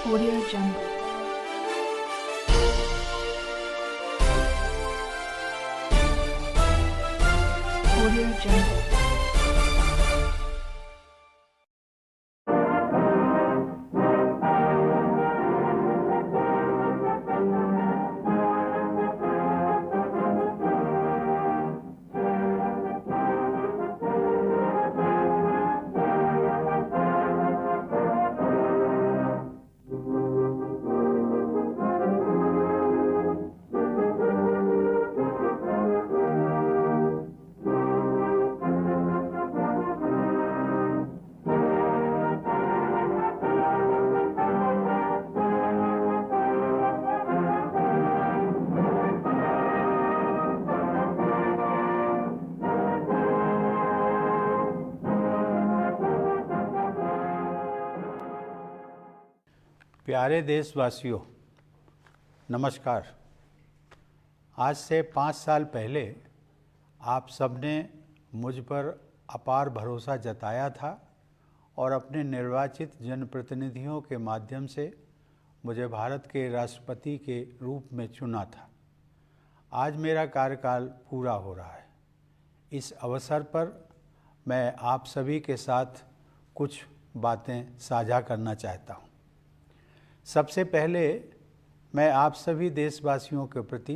Audio Jungle. Audio Jungle. प्यारे देशवासियों, नमस्कार। आज से 5 साल पहले आप सबने मुझ पर अपार भरोसा जताया था और अपने निर्वाचित जनप्रतिनिधियों के माध्यम से मुझे भारत के राष्ट्रपति के रूप में चुना था। आज मेरा कार्यकाल पूरा हो रहा है। इस अवसर पर मैं आप सभी के साथ कुछ बातें साझा करना चाहता हूँ। सबसे पहले मैं आप सभी देशवासियों के प्रति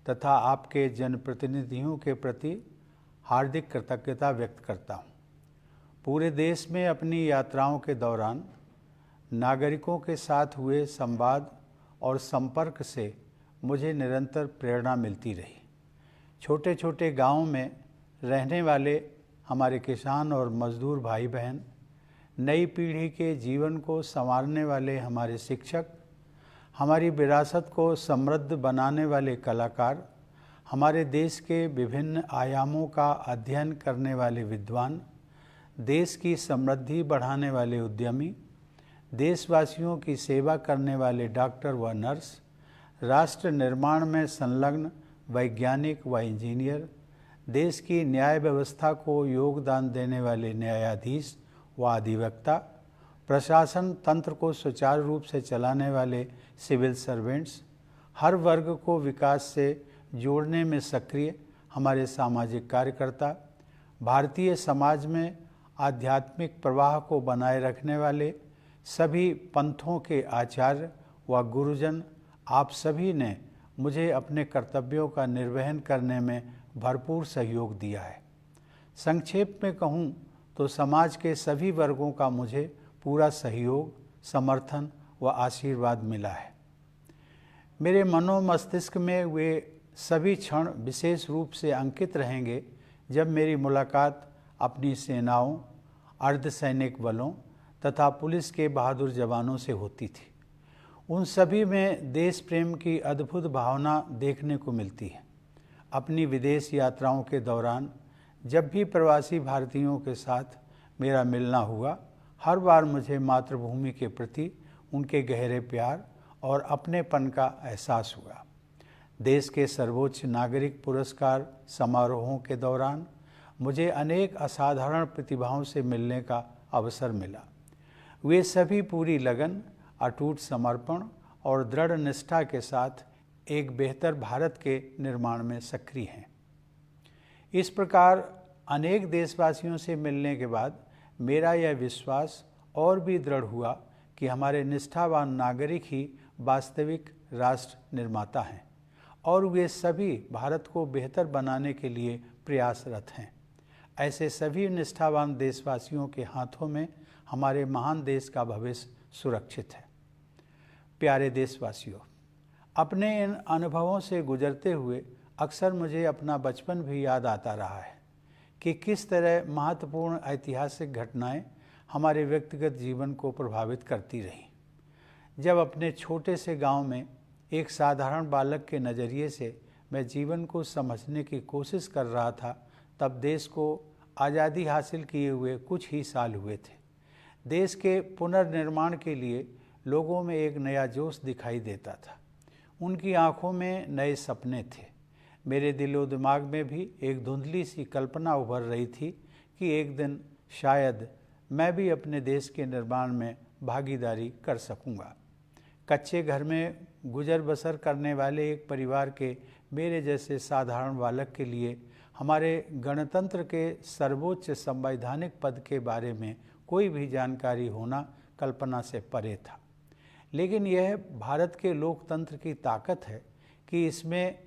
तथा आपके जनप्रतिनिधियों के प्रति हार्दिक कृतज्ञता व्यक्त करता हूँ। पूरे देश में अपनी यात्राओं के दौरान नागरिकों के साथ हुए संवाद और संपर्क से मुझे निरंतर प्रेरणा मिलती रही। छोटे छोटे गांवों में रहने वाले हमारे किसान और मजदूर भाई बहन, नई पीढ़ी के जीवन को संवारने वाले हमारे शिक्षक, हमारी विरासत को समृद्ध बनाने वाले कलाकार, हमारे देश के विभिन्न आयामों का अध्ययन करने वाले विद्वान, देश की समृद्धि बढ़ाने वाले उद्यमी, देशवासियों की सेवा करने वाले डॉक्टर व नर्स, राष्ट्र निर्माण में संलग्न वैज्ञानिक व इंजीनियर, देश की न्याय व्यवस्था को योगदान देने वाले न्यायाधीश व अधिवक्ता, प्रशासन तंत्र को सुचारू रूप से चलाने वाले सिविल सर्वेंट्स, हर वर्ग को विकास से जोड़ने में सक्रिय हमारे सामाजिक कार्यकर्ता, भारतीय समाज में आध्यात्मिक प्रवाह को बनाए रखने वाले सभी पंथों के आचार्य व गुरुजन, आप सभी ने मुझे अपने कर्तव्यों का निर्वहन करने में भरपूर सहयोग दिया है। संक्षेप में कहूँ तो समाज के सभी वर्गों का मुझे पूरा सहयोग, समर्थन व आशीर्वाद मिला है। मेरे मस्तिष्क में वे सभी क्षण विशेष रूप से अंकित रहेंगे जब मेरी मुलाकात अपनी सेनाओं, अर्धसैनिक बलों तथा पुलिस के बहादुर जवानों से होती थी। उन सभी में देश प्रेम की अद्भुत भावना देखने को मिलती है। अपनी विदेश यात्राओं के दौरान जब भी प्रवासी भारतीयों के साथ मेरा मिलना हुआ, हर बार मुझे मातृभूमि के प्रति उनके गहरे प्यार और अपनेपन का एहसास हुआ। देश के सर्वोच्च नागरिक पुरस्कार समारोहों के दौरान मुझे अनेक असाधारण प्रतिभाओं से मिलने का अवसर मिला। वे सभी पूरी लगन, अटूट समर्पण और दृढ़ निष्ठा के साथ एक बेहतर भारत के निर्माण में सक्रिय हैं। इस प्रकार अनेक देशवासियों से मिलने के बाद मेरा यह विश्वास और भी दृढ़ हुआ कि हमारे निष्ठावान नागरिक ही वास्तविक राष्ट्र निर्माता हैं और वे सभी भारत को बेहतर बनाने के लिए प्रयासरत हैं। ऐसे सभी निष्ठावान देशवासियों के हाथों में हमारे महान देश का भविष्य सुरक्षित है। प्यारे देशवासियों, अपने इन अनुभवों से गुजरते हुए अक्सर मुझे अपना बचपन भी याद आता रहा है कि किस तरह महत्वपूर्ण ऐतिहासिक घटनाएं हमारे व्यक्तिगत जीवन को प्रभावित करती रहीं। जब अपने छोटे से गांव में एक साधारण बालक के नज़रिए से मैं जीवन को समझने की कोशिश कर रहा था, तब देश को आज़ादी हासिल किए हुए कुछ ही साल हुए थे। देश के पुनर्निर्माण के लिए लोगों में एक नया जोश दिखाई देता था। उनकी आंखों में नए सपने थे। मेरे दिलो दिमाग में भी एक धुंधली सी कल्पना उभर रही थी कि एक दिन शायद मैं भी अपने देश के निर्माण में भागीदारी कर सकूंगा। कच्चे घर में गुजर बसर करने वाले एक परिवार के मेरे जैसे साधारण बालक के लिए हमारे गणतंत्र के सर्वोच्च संवैधानिक पद के बारे में कोई भी जानकारी होना कल्पना से परे था। लेकिन यह भारत के लोकतंत्र की ताकत है कि इसमें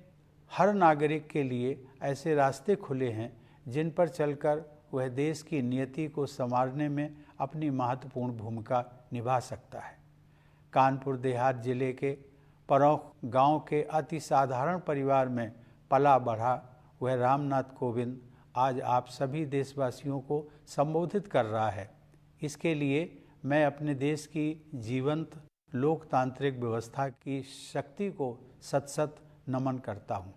हर नागरिक के लिए ऐसे रास्ते खुले हैं जिन पर चलकर वह देश की नियति को संवारने में अपनी महत्वपूर्ण भूमिका निभा सकता है। कानपुर देहात जिले के परौख गांव के अति साधारण परिवार में पला बढ़ा वह रामनाथ कोविंद आज आप सभी देशवासियों को संबोधित कर रहा है। इसके लिए मैं अपने देश की जीवंत लोकतांत्रिक व्यवस्था की शक्ति को सत सत नमन करता हूँ।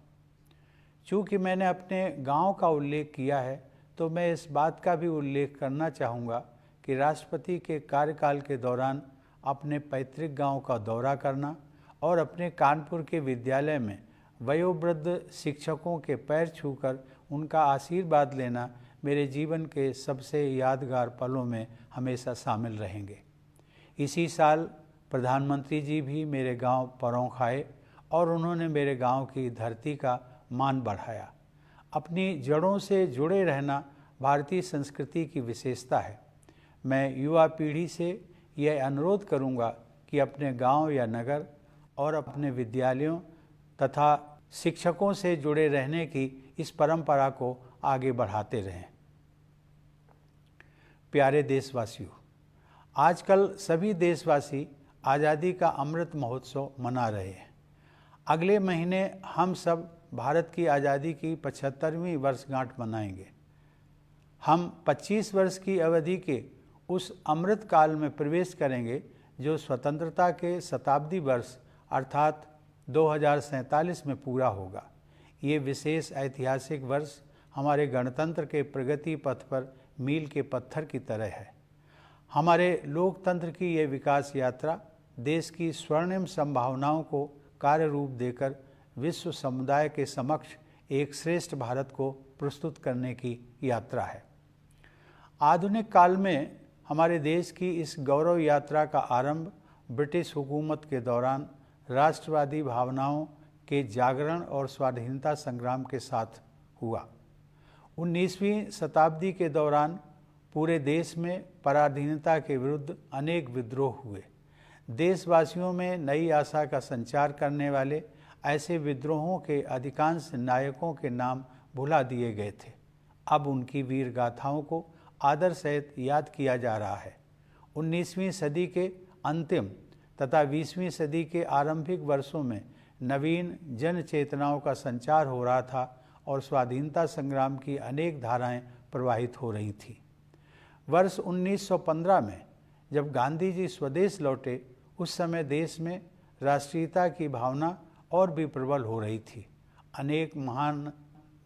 चूँकि मैंने अपने गांव का उल्लेख किया है तो मैं इस बात का भी उल्लेख करना चाहूँगा कि राष्ट्रपति के कार्यकाल के दौरान अपने पैतृक गांव का दौरा करना और अपने कानपुर के विद्यालय में वयोवृद्ध शिक्षकों के पैर छूकर उनका आशीर्वाद लेना मेरे जीवन के सबसे यादगार पलों में हमेशा शामिल रहेंगे। इसी साल प्रधानमंत्री जी भी मेरे गांव परौख आए और उन्होंने मेरे गांव की धरती का मान बढ़ाया। अपनी जड़ों से जुड़े रहना भारतीय संस्कृति की विशेषता है। मैं युवा पीढ़ी से यह अनुरोध करूंगा कि अपने गांव या नगर और अपने विद्यालयों तथा शिक्षकों से जुड़े रहने की इस परंपरा को आगे बढ़ाते रहें। प्यारे देशवासियों, आजकल सभी देशवासी आज़ादी का अमृत महोत्सव मना रहे हैं। अगले महीने हम सब भारत की आज़ादी की 75वीं वर्षगांठ मनाएंगे। हम 25 वर्ष की अवधि के उस अमृत काल में प्रवेश करेंगे जो स्वतंत्रता के शताब्दी वर्ष अर्थात 2047 में पूरा होगा। ये विशेष ऐतिहासिक वर्ष हमारे गणतंत्र के प्रगति पथ पर मील के पत्थर की तरह है। हमारे लोकतंत्र की ये विकास यात्रा देश की स्वर्णिम संभावनाओं को कार्य रूप देकर विश्व समुदाय के समक्ष एक श्रेष्ठ भारत को प्रस्तुत करने की यात्रा है। आधुनिक काल में हमारे देश की इस गौरव यात्रा का आरंभ ब्रिटिश हुकूमत के दौरान राष्ट्रवादी भावनाओं के जागरण और स्वाधीनता संग्राम के साथ हुआ। 19वीं शताब्दी के दौरान पूरे देश में पराधीनता के विरुद्ध अनेक विद्रोह हुए। देशवासियों में नई आशा का संचार करने वाले ऐसे विद्रोहों के अधिकांश नायकों के नाम भुला दिए गए थे। अब उनकी वीर गाथाओं को आदर सहित याद किया जा रहा है। 19वीं सदी के अंतिम तथा 20वीं सदी के आरंभिक वर्षों में नवीन जन चेतनाओं का संचार हो रहा था और स्वाधीनता संग्राम की अनेक धाराएं प्रवाहित हो रही थीं। वर्ष 1915 में जब गांधी जी स्वदेश लौटे, उस समय देश में राष्ट्रीयता की भावना और भी प्रबल हो रही थी। अनेक महान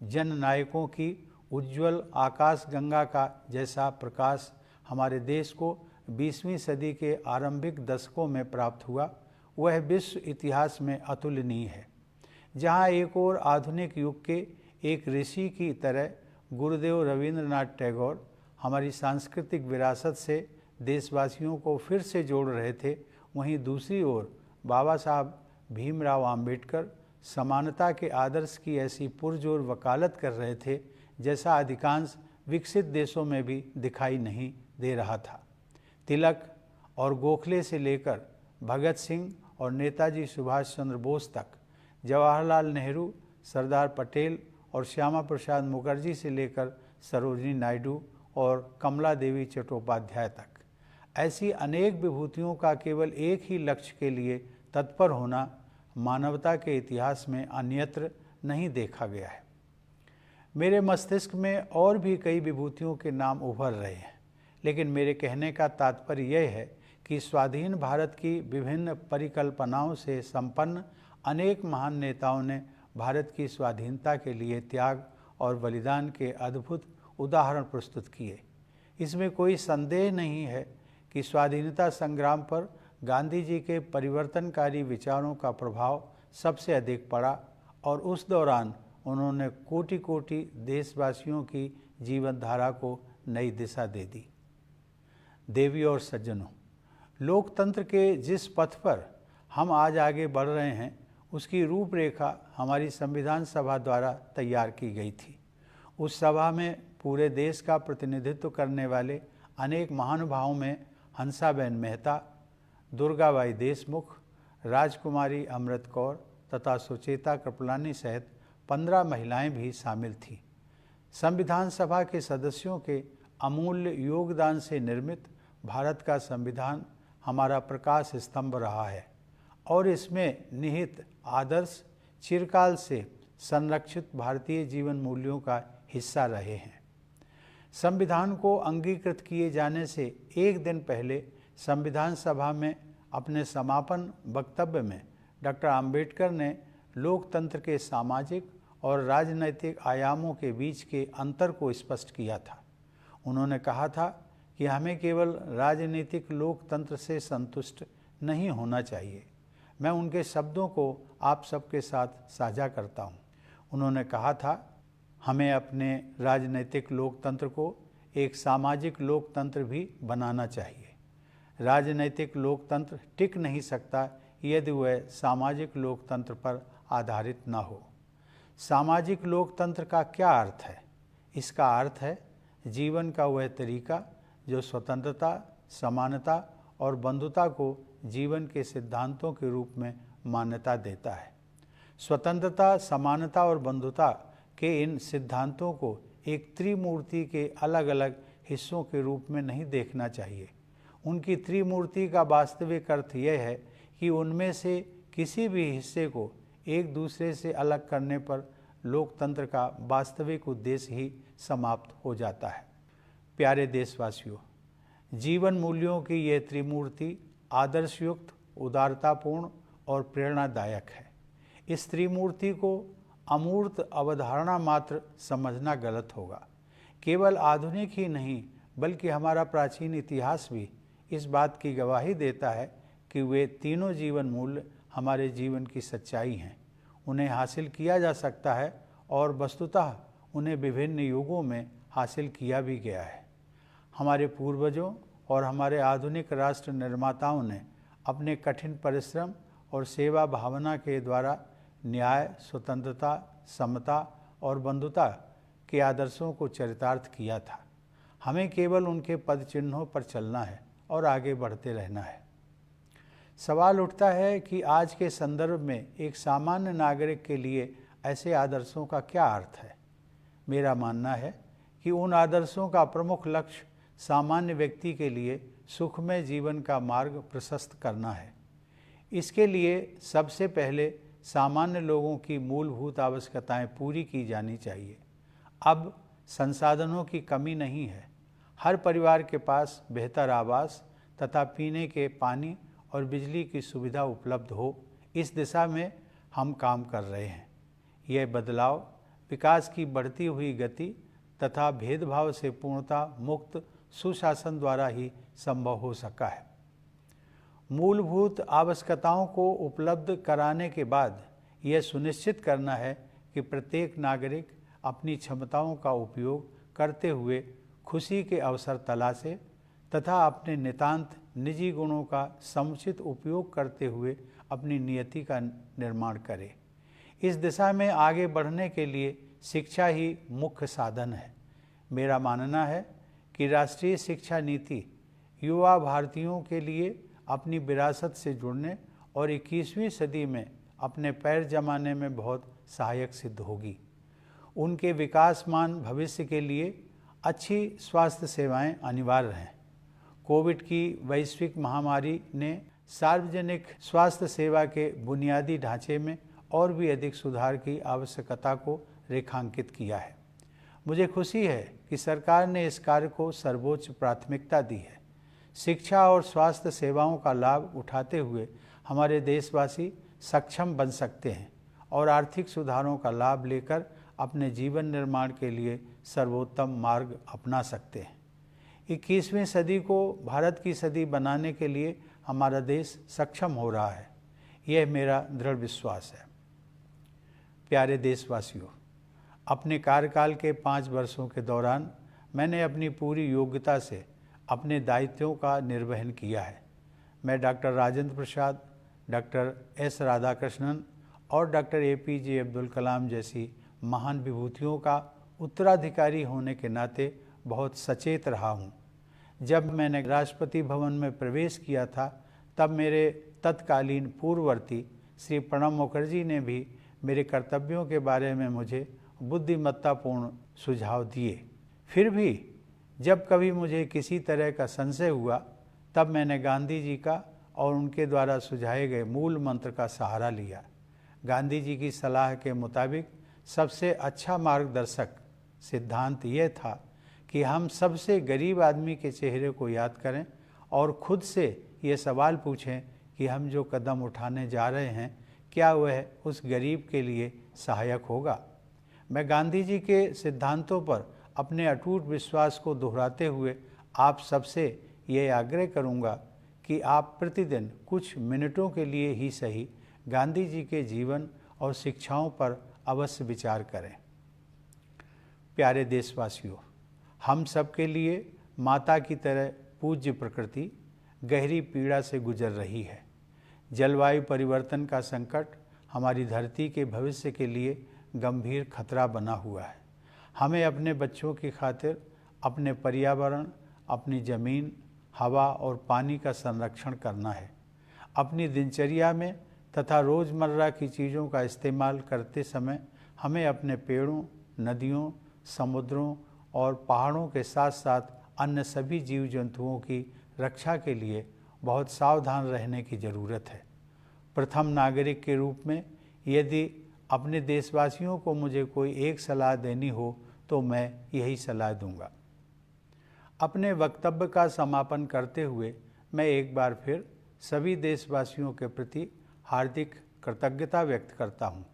जन नायकों की उज्ज्वल आकाश गंगा का जैसा प्रकाश हमारे देश को 20वीं सदी के आरंभिक दशकों में प्राप्त हुआ, वह विश्व इतिहास में अतुलनीय है। जहाँ एक और आधुनिक युग के एक ऋषि की तरह गुरुदेव रवींद्रनाथ टैगोर हमारी सांस्कृतिक विरासत से देशवासियों को फिर से जोड़ रहे थे, वहीं दूसरी ओर बाबा साहब भीमराव आम्बेडकर समानता के आदर्श की ऐसी पुरजोर वकालत कर रहे थे जैसा अधिकांश विकसित देशों में भी दिखाई नहीं दे रहा था। तिलक और गोखले से लेकर भगत सिंह और नेताजी सुभाष चंद्र बोस तक, जवाहरलाल नेहरू, सरदार पटेल और श्यामा प्रसाद मुखर्जी से लेकर सरोजिनी नायडू और कमला देवी चट्टोपाध्याय तक, ऐसी अनेक विभूतियों का केवल एक ही लक्ष्य के लिए तत्पर होना मानवता के इतिहास में अन्यत्र नहीं देखा गया है। मेरे मस्तिष्क में और भी कई विभूतियों के नाम उभर रहे हैं, लेकिन मेरे कहने का तात्पर्य यह है कि स्वाधीन भारत की विभिन्न परिकल्पनाओं से संपन्न अनेक महान नेताओं ने भारत की स्वाधीनता के लिए त्याग और बलिदान के अद्भुत उदाहरण प्रस्तुत किए। इसमें कोई संदेह नहीं है कि स्वाधीनता संग्राम पर गांधी जी के परिवर्तनकारी विचारों का प्रभाव सबसे अधिक पड़ा और उस दौरान उन्होंने कोटि कोटि देशवासियों की जीवन धारा को नई दिशा दे दी। देवी और सज्जनों, लोकतंत्र के जिस पथ पर हम आज आगे बढ़ रहे हैं, उसकी रूपरेखा हमारी संविधान सभा द्वारा तैयार की गई थी। उस सभा में पूरे देश का प्रतिनिधित्व करने वाले अनेक महानुभावों में हंसाबेन मेहता, दुर्गाबाई देशमुख, राजकुमारी अमृत कौर तथा सुचेता कृपलानी सहित 15 महिलाएं भी शामिल थीं। संविधान सभा के सदस्यों के अमूल्य योगदान से निर्मित भारत का संविधान हमारा प्रकाश स्तंभ रहा है और इसमें निहित आदर्श चिरकाल से संरक्षित भारतीय जीवन मूल्यों का हिस्सा रहे हैं। संविधान को अंगीकृत किए जाने से एक दिन पहले संविधान सभा में अपने समापन वक्तव्य में डॉक्टर आम्बेडकर ने लोकतंत्र के सामाजिक और राजनैतिक आयामों के बीच के अंतर को स्पष्ट किया था। उन्होंने कहा था कि हमें केवल राजनीतिक लोकतंत्र से संतुष्ट नहीं होना चाहिए। मैं उनके शब्दों को आप सबके साथ साझा करता हूँ। उन्होंने कहा था, हमें अपने राजनीतिक लोकतंत्र को एक सामाजिक लोकतंत्र भी बनाना चाहिए। राजनीतिक लोकतंत्र टिक नहीं सकता यदि वह सामाजिक लोकतंत्र पर आधारित न हो। सामाजिक लोकतंत्र का क्या अर्थ है? इसका अर्थ है जीवन का वह तरीका जो स्वतंत्रता, समानता और बंधुता को जीवन के सिद्धांतों के रूप में मान्यता देता है। स्वतंत्रता, समानता और बंधुता के इन सिद्धांतों को एक त्रिमूर्ति के अलग अलग हिस्सों के रूप में नहीं देखना चाहिए। उनकी त्रिमूर्ति का वास्तविक अर्थ यह है कि उनमें से किसी भी हिस्से को एक दूसरे से अलग करने पर लोकतंत्र का वास्तविक उद्देश्य ही समाप्त हो जाता है। प्यारे देशवासियों, जीवन मूल्यों की यह त्रिमूर्ति आदर्शयुक्त, उदारतापूर्ण और प्रेरणादायक है। इस त्रिमूर्ति को अमूर्त अवधारणा मात्र समझना गलत होगा। केवल आधुनिक ही नहीं बल्कि हमारा प्राचीन इतिहास भी इस बात की गवाही देता है कि वे तीनों जीवन मूल्य हमारे जीवन की सच्चाई हैं। उन्हें हासिल किया जा सकता है और वस्तुतः उन्हें विभिन्न युगों में हासिल किया भी गया है। हमारे पूर्वजों और हमारे आधुनिक राष्ट्र निर्माताओं ने अपने कठिन परिश्रम और सेवा भावना के द्वारा न्याय, स्वतंत्रता, समता और बंधुता के आदर्शों को चरितार्थ किया था। हमें केवल उनके पद चिन्हों पर चलना है और आगे बढ़ते रहना है। सवाल उठता है कि आज के संदर्भ में एक सामान्य नागरिक के लिए ऐसे आदर्शों का क्या अर्थ है। मेरा मानना है कि उन आदर्शों का प्रमुख लक्ष्य सामान्य व्यक्ति के लिए सुखमय जीवन का मार्ग प्रशस्त करना है। इसके लिए सबसे पहले सामान्य लोगों की मूलभूत आवश्यकताएं पूरी की जानी चाहिए। अब संसाधनों की कमी नहीं है। हर परिवार के पास बेहतर आवास तथा पीने के पानी और बिजली की सुविधा उपलब्ध हो, इस दिशा में हम काम कर रहे हैं। यह बदलाव विकास की बढ़ती हुई गति तथा भेदभाव से पूर्णतः मुक्त सुशासन द्वारा ही संभव हो सका है। मूलभूत आवश्यकताओं को उपलब्ध कराने के बाद यह सुनिश्चित करना है कि प्रत्येक नागरिक अपनी क्षमताओं का उपयोग करते हुए खुशी के अवसर तलाशे तथा अपने नितांत निजी गुणों का समुचित उपयोग करते हुए अपनी नियति का निर्माण करे। इस दिशा में आगे बढ़ने के लिए शिक्षा ही मुख्य साधन है। मेरा मानना है कि राष्ट्रीय शिक्षा नीति युवा भारतीयों के लिए अपनी विरासत से जुड़ने और 21वीं सदी में अपने पैर जमाने में बहुत सहायक सिद्ध होगी। उनके विकासमान भविष्य के लिए अच्छी स्वास्थ्य सेवाएं अनिवार्य हैं। कोविड की वैश्विक महामारी ने सार्वजनिक स्वास्थ्य सेवा के बुनियादी ढांचे में और भी अधिक सुधार की आवश्यकता को रेखांकित किया है। मुझे खुशी है कि सरकार ने इस कार्य को सर्वोच्च प्राथमिकता दी है। शिक्षा और स्वास्थ्य सेवाओं का लाभ उठाते हुए हमारे देशवासी सक्षम बन सकते हैं और आर्थिक सुधारों का लाभ लेकर अपने जीवन निर्माण के लिए सर्वोत्तम मार्ग अपना सकते हैं। 21वीं सदी को भारत की सदी बनाने के लिए हमारा देश सक्षम हो रहा है, यह मेरा दृढ़ विश्वास है। प्यारे देशवासियों, अपने कार्यकाल के 5 वर्षों के दौरान मैंने अपनी पूरी योग्यता से अपने दायित्वों का निर्वहन किया है। मैं doctor Rajendra Prasad, doctor S Radhakrishnan और डॉक्टर APJ अब्दुल कलाम जैसी महान विभूतियों का उत्तराधिकारी होने के नाते बहुत सचेत रहा हूँ। जब मैंने राष्ट्रपति भवन में प्रवेश किया था तब मेरे तत्कालीन पूर्ववर्ती श्री प्रणब मुखर्जी ने भी मेरे कर्तव्यों के बारे में मुझे बुद्धिमत्तापूर्ण सुझाव दिए। फिर भी जब कभी मुझे किसी तरह का संशय हुआ तब मैंने गांधी जी का और उनके द्वारा सुझाए गए मूल मंत्र का सहारा लिया। गांधी जी की सलाह के मुताबिक सबसे अच्छा मार्गदर्शक सिद्धांत यह था कि हम सबसे गरीब आदमी के चेहरे को याद करें और खुद से ये सवाल पूछें कि हम जो कदम उठाने जा रहे हैं क्या वह उस गरीब के लिए सहायक होगा। मैं गांधी जी के सिद्धांतों पर अपने अटूट विश्वास को दोहराते हुए आप सबसे ये आग्रह करूंगा कि आप प्रतिदिन कुछ मिनटों के लिए ही सही गांधी जी के जीवन और शिक्षाओं पर अवश्य विचार करें। प्यारे देशवासियों, हम सब के लिए माता की तरह पूज्य प्रकृति गहरी पीड़ा से गुजर रही है। जलवायु परिवर्तन का संकट हमारी धरती के भविष्य के लिए गंभीर खतरा बना हुआ है। हमें अपने बच्चों की खातिर अपने पर्यावरण, अपनी ज़मीन, हवा और पानी का संरक्षण करना है। अपनी दिनचर्या में तथा रोज़मर्रा की चीज़ों का इस्तेमाल करते समय हमें अपने पेड़ों, नदियों, समुद्रों और पहाड़ों के साथ साथ अन्य सभी जीव जंतुओं की रक्षा के लिए बहुत सावधान रहने की ज़रूरत है। प्रथम नागरिक के रूप में यदि अपने देशवासियों को मुझे कोई एक सलाह देनी हो तो मैं यही सलाह दूंगा। अपने वक्तव्य का समापन करते हुए मैं एक बार फिर सभी देशवासियों के प्रति हार्दिक कृतज्ञता व्यक्त करता हूँ।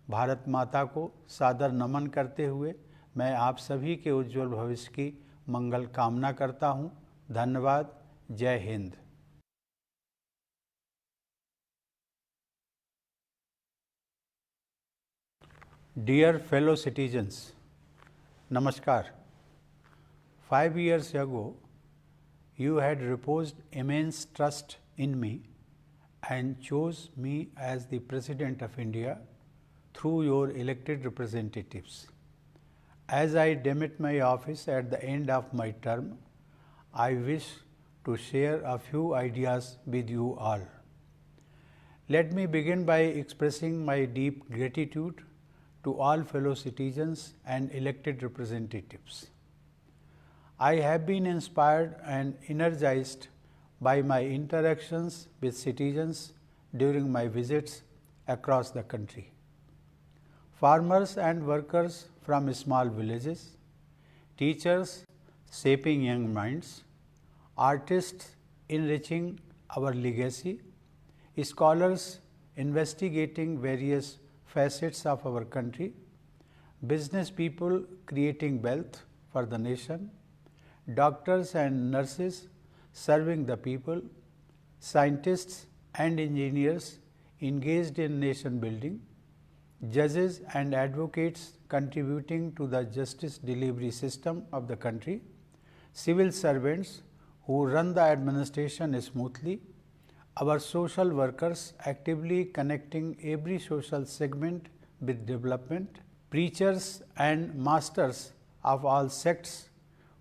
भारत माता को सादर नमन करते हुए मैं आप सभी के उज्जवल भविष्य की मंगल कामना करता हूँ। धन्यवाद। जय Hind. Dear fellow citizens, Namaskar. 5 years ago, you had reposed immense trust in me and chose me as the President of India through your elected representatives. As I demit my office at the end of my term, I wish to share a few ideas with you all. Let me begin by expressing my deep gratitude to all fellow citizens and elected representatives. I have been inspired and energized by my interactions with citizens during my visits across the country. Farmers and workers from small villages, teachers shaping young minds, artists enriching our legacy, scholars investigating various facets of our country, business people creating wealth for the nation, doctors and nurses serving the people, scientists and engineers engaged in nation building, judges and advocates contributing to the justice delivery system of the country, civil servants who run the administration smoothly, our social workers actively connecting every social segment with development, preachers and masters of all sects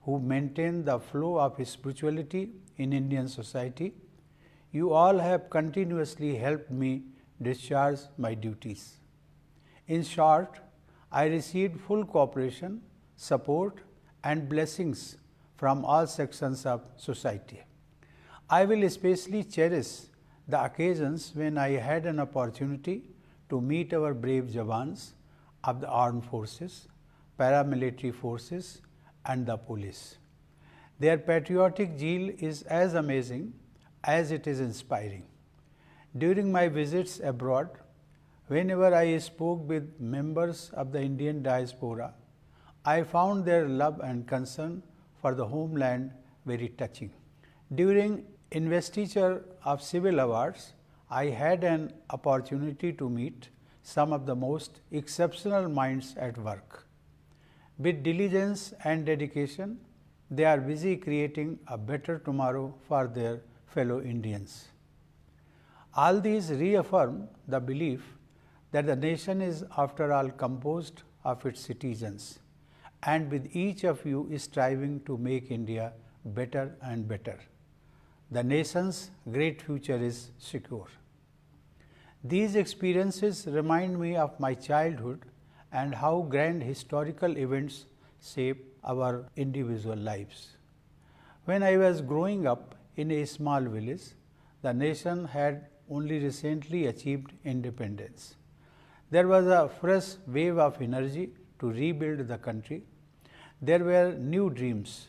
who maintain the flow of spirituality in Indian society, you all have continuously helped me discharge my duties. In short, I received full cooperation, support and blessings from all sections of society. I will especially cherish the occasions when I had an opportunity to meet our brave Jawans of the armed forces, paramilitary forces and the police. Their patriotic zeal is as amazing as it is inspiring. During my visits abroad, whenever I spoke with members of the Indian diaspora, I found their love and concern for the homeland very touching. During investiture of civil awards, I had an opportunity to meet some of the most exceptional minds at work. With diligence and dedication, they are busy creating a better tomorrow for their fellow Indians. All these reaffirm the belief that the nation is, after all, composed of its citizens, and with each of you is striving to make India better and better. The nation's great future is secure. These experiences remind me of my childhood and how grand historical events shape our individual lives. When I was growing up in a small village, the nation had only recently achieved independence. There was a fresh wave of energy to rebuild the country. There were new dreams.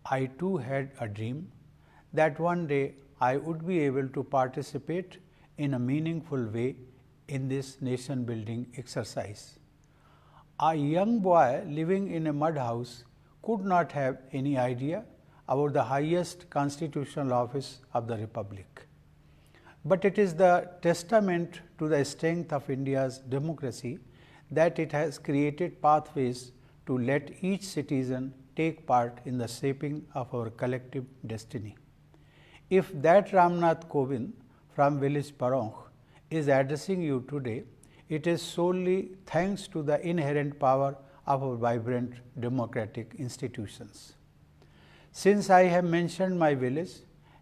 I too had a dream that one day I would be able to participate in a meaningful way in this nation building exercise. A young boy living in a mud house could not have any idea about the highest constitutional office of the Republic. But it is the testament to the strength of India's democracy that it has created pathways to let each citizen take part in the shaping of our collective destiny. If that Ramnath Kovind from village Paronk is addressing you today, it is solely thanks to the inherent power of our vibrant democratic institutions. Since I have mentioned my village,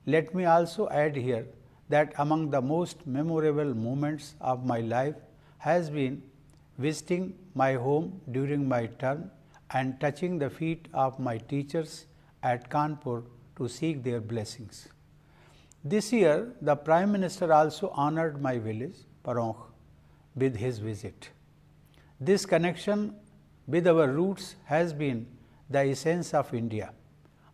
let me also add here that among the most memorable moments of my life has been visiting my home during my term and touching the feet of my teachers at Kanpur to seek their blessings. This year, the Prime Minister also honored my village, Paronk, with his visit. This connection with our roots has been the essence of India.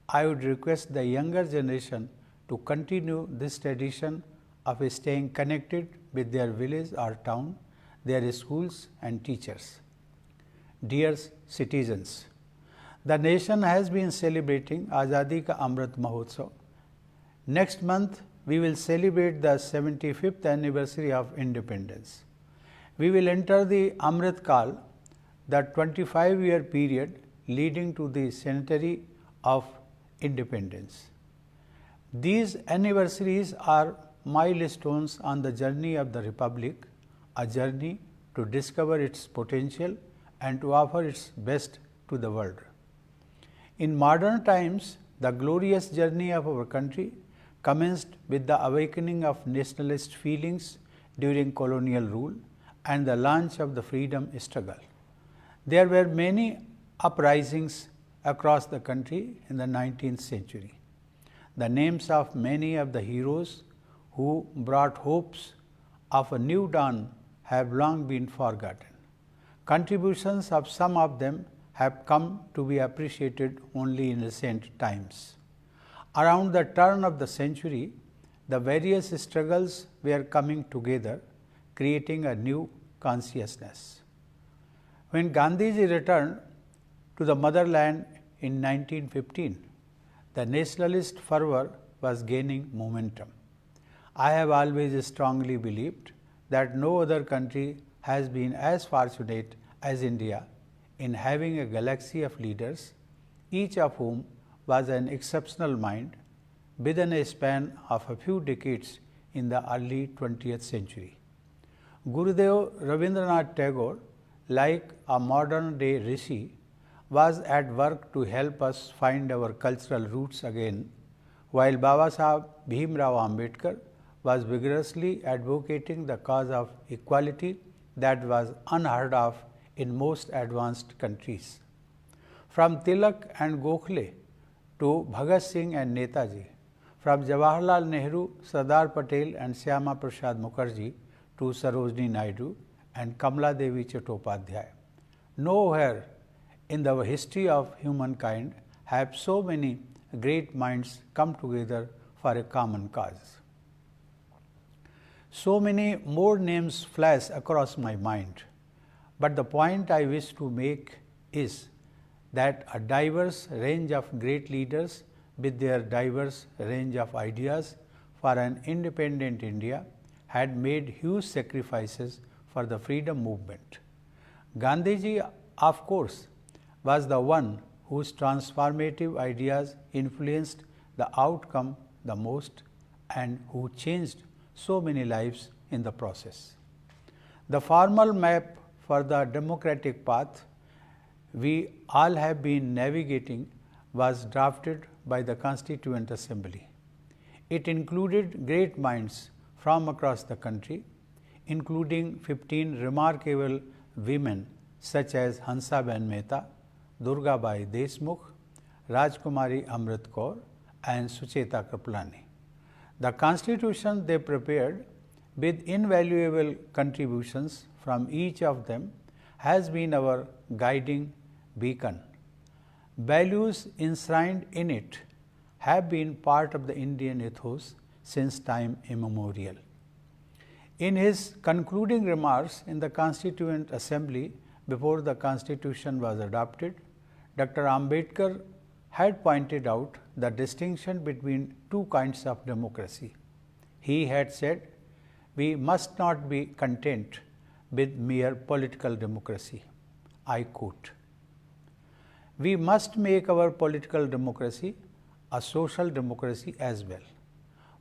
I would request the younger generation to continue this tradition of staying connected with their village or town, their schools and teachers. Dear citizens, the nation has been celebrating Azadi Ka Amrit Mahotsav. Next month, we will celebrate the 75th anniversary of independence. We will enter the Amrit Kal, the 25-year period leading to the centenary of independence. These anniversaries are milestones on the journey of the Republic, a journey to discover its potential and to offer its best to the world. In modern times, the glorious journey of our country commenced with the awakening of nationalist feelings during colonial rule and the launch of the freedom struggle. There were many uprisings across the country in the 19th century. The names of many of the heroes who brought hopes of a new dawn have long been forgotten. Contributions of some of them have come to be appreciated only in recent times. Around the turn of the century, the various struggles were coming together, creating a new consciousness. When Gandhiji returned to the motherland in 1915, the nationalist fervor was gaining momentum. I have always strongly believed that no other country has been as fortunate as India in having a galaxy of leaders, each of whom was an exceptional mind within a span of a few decades in the early 20th century. Gurudev Rabindranath Tagore, like a modern-day rishi, was at work to help us find our cultural roots again, while Babasaheb Bhimrao Ambedkar was vigorously advocating the cause of equality that was unheard of in most advanced countries. From Tilak and Gokhale to Bhagat Singh and Netaji, from Jawaharlal Nehru, Sardar Patel and Shyama Prasad Mukherjee to Sarojini Naidu and Kamala Devi Chattopadhyay. Nowhere in the history of humankind have so many great minds come together for a common cause. So many more names flash across my mind, but the point I wish to make is that a diverse range of great leaders with their diverse range of ideas for an independent India had made huge sacrifices for the freedom movement. Gandhiji, of course, was the one whose transformative ideas influenced the outcome the most and who changed so many lives in the process. The formal map for the democratic path we all have been navigating was drafted by the Constituent Assembly. It included great minds from across the country, including 15 remarkable women such as Hansaben Mehta, Durgabai Deshmukh, Rajkumari Amrit Kaur and Sucheta Kripalani. The constitution they prepared, with invaluable contributions from each of them, has been our guiding beacon. Values enshrined in it have been part of the Indian ethos since time immemorial. In his concluding remarks in the Constituent Assembly before the Constitution was adopted, Dr. Ambedkar had pointed out the distinction between two kinds of democracy. He had said, "We must not be content with mere political democracy." I quote, "We must make our political democracy a social democracy as well.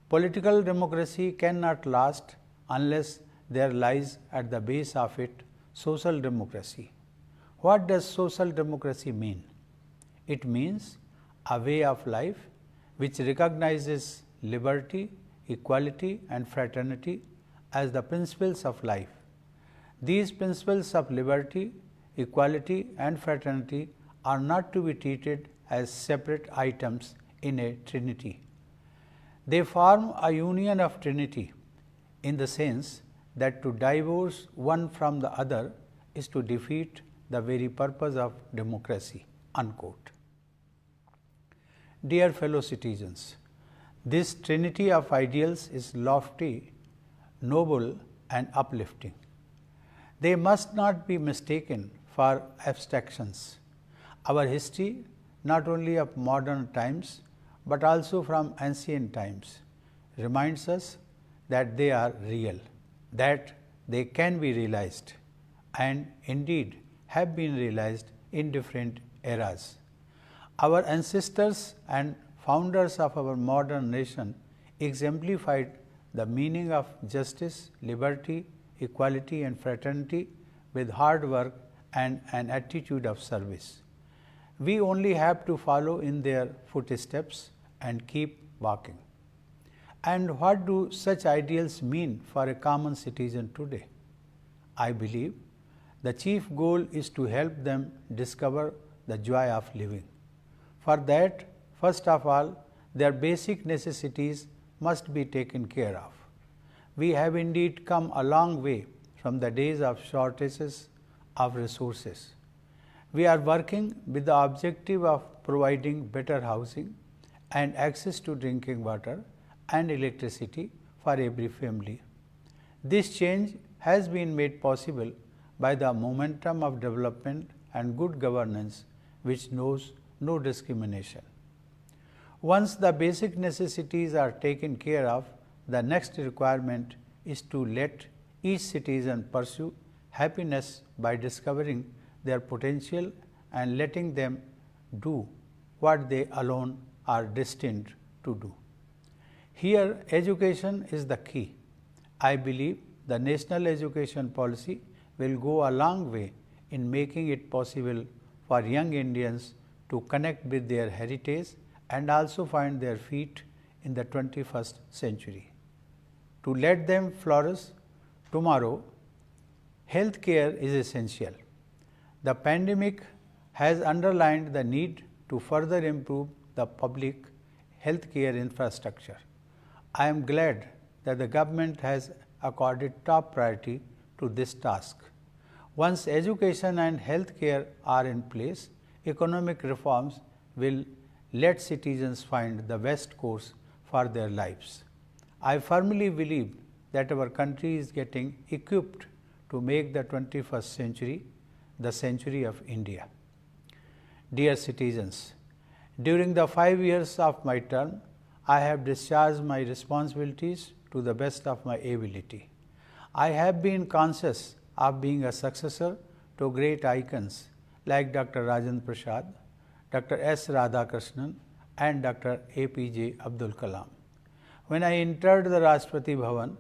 Political democracy cannot last unless there lies at the base of it social democracy." What does social democracy mean? It means a way of life which recognizes liberty, equality and fraternity as the principles of life. These principles of liberty, equality and fraternity are not to be treated as separate items in a trinity. They form a union of trinity in the sense that to divorce one from the other is to defeat the very purpose of democracy." Unquote. Dear fellow citizens, this trinity of ideals is lofty, noble and uplifting. They must not be mistaken for abstractions. Our history, not only of modern times but also from ancient times, reminds us that they are real, that they can be realized, and indeed have been realized in different eras. Our ancestors and founders of our modern nation exemplified the meaning of justice, liberty, equality and fraternity with hard work and an attitude of service. We only have to follow in their footsteps and keep walking. And what do such ideals mean for a common citizen today? I believe the chief goal is to help them discover the joy of living. For that, first of all, their basic necessities must be taken care of. We have indeed come a long way from the days of shortages of resources. We are working with the objective of providing better housing and access to drinking water and electricity for every family. This change has been made possible by the momentum of development and good governance which knows no discrimination. Once the basic necessities are taken care of, the next requirement is to let each citizen pursue happiness by discovering their potential and letting them do what they alone are destined to do. Here, education is the key. I believe the national education policy will go a long way in making it possible for young Indians to connect with their heritage and also find their feet in the 21st century. To let them flourish tomorrow, healthcare is essential. The pandemic has underlined the need to further improve the public healthcare infrastructure. I am glad that the government has accorded top priority to this task. Once education and healthcare are in place, economic reforms will let citizens find the best course for their lives. I firmly believe that our country is getting equipped to make the 21st century the century of India. Dear citizens, during the 5 years of my term, I have discharged my responsibilities to the best of my ability. I have been conscious of being a successor to great icons like Dr. Rajendra Prasad, Dr. S. Radhakrishnan and Dr. APJ Abdul Kalam. When I entered the Rashtrapati Bhavan